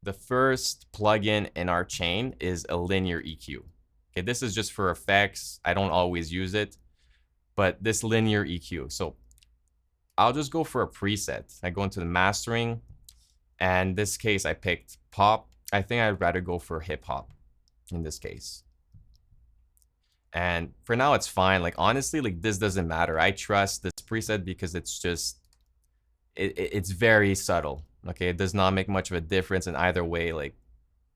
the first plugin in our chain is a linear EQ. Okay, this is just for effects. I don't always use it, but this linear EQ. So I'll just go for a preset. I go into the mastering, and in this case, I picked pop. I think I'd rather go for hip hop in this case. And for now, it's fine. Like, honestly, like, this doesn't matter. I trust this preset because it's just, it's very subtle. Okay, it does not make much of a difference in either way. Like,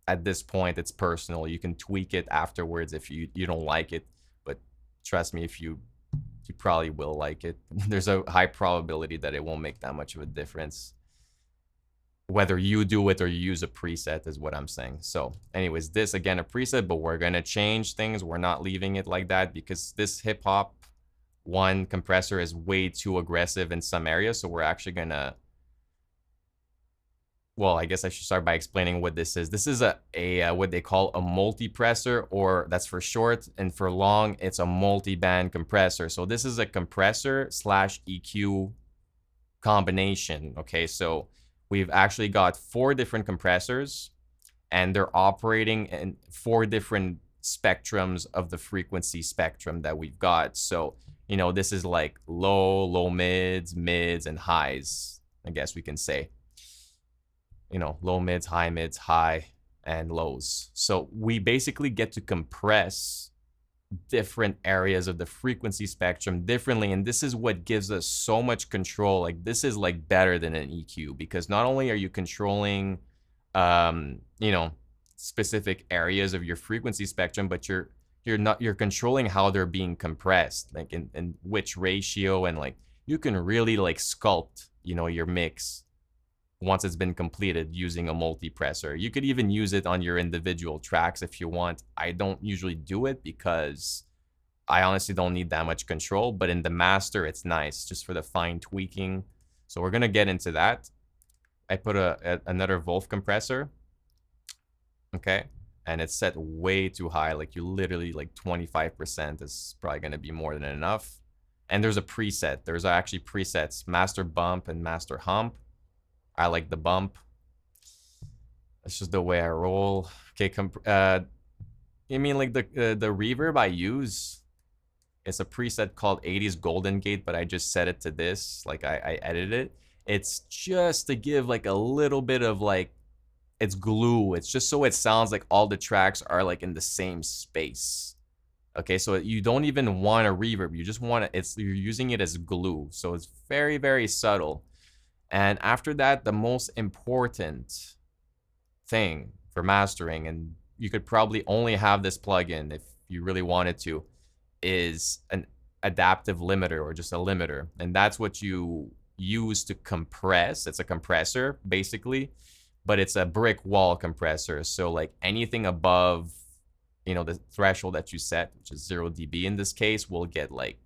at this point, it's personal. You can tweak it afterwards if you don't like it, but trust me, if you probably will like it. There's a high probability that it won't make that much of a difference whether you do it or you use a preset, is what I'm saying. So anyways, this again a preset, but we're gonna change things. We're not leaving it like that because this hip hop one compressor is way too aggressive in some areas. So we're actually gonna, well, I guess I should start by explaining what this is. This is a what they call a multipressor, or that's for short, and for long it's a multi-band compressor. So this is a compressor slash EQ combination. Okay, so we've actually got 4 different compressors, and they're operating in 4 different spectrums of the frequency spectrum that we've got. So, you know, this is like low mids, and highs, I guess we can say. You know, low mids, high, and lows. So we basically get to compress different areas of the frequency spectrum differently, and this is what gives us so much control. Like, this is like better than an EQ, because not only are you controlling you know, specific areas of your frequency spectrum, but you're controlling how they're being compressed, like in which ratio, and like you can really like sculpt, you know, your mix once it's been completed using a multipressor. You could even use it on your individual tracks if you want. I don't usually do it because I honestly don't need that much control, but in the master, it's nice just for the fine tweaking. So we're gonna get into that. I put another Wolf compressor, okay? And it's set way too high, like you literally like 25% is probably gonna be more than enough. And there's a preset, there's actually presets, master bump and master hump. I like the bump. That's just the way I roll. Okay, you mean like the reverb I use? It's a preset called 80s Golden Gate, but I just set it to this. Like I edited it. It's just to give like a little bit of like, it's glue. It's just so it sounds like all the tracks are like in the same space. Okay, so you don't even want a reverb. You just want it. You're using it as glue. So it's very, very subtle. And after that, the most important thing for mastering, and you could probably only have this plugin if you really wanted to, is an adaptive limiter, or just a limiter. And that's what you use to compress. It's a compressor, basically, but it's a brick wall compressor. So like anything above, you know, the threshold that you set, which is 0 dB in this case, will get like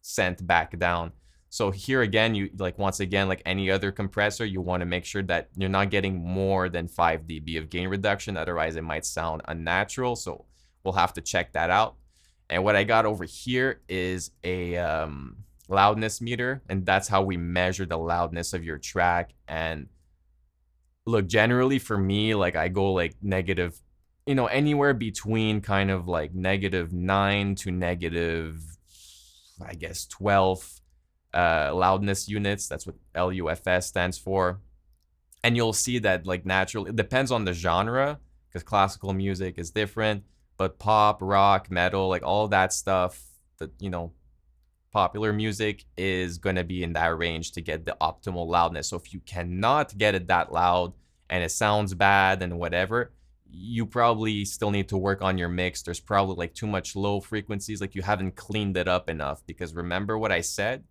sent back down. So here again, you like, once again, like any other compressor, you want to make sure that you're not getting more than 5 dB of gain reduction. Otherwise, it might sound unnatural. So we'll have to check that out. And what I got over here is a loudness meter. And that's how we measure the loudness of your track. And look, generally for me, like I go like negative, you know, anywhere between kind of like -9 to negative, I guess, 12 loudness units. That's what LUFS stands for. And you'll see that like naturally, it depends on the genre, because classical music is different, but pop, rock, metal, like all that stuff, that, you know, popular music is going to be in that range to get the optimal loudness. So if you cannot get it that loud and it sounds bad and whatever, you probably still need to work on your mix. There's probably like too much low frequencies, like you haven't cleaned it up enough. Because remember what I said,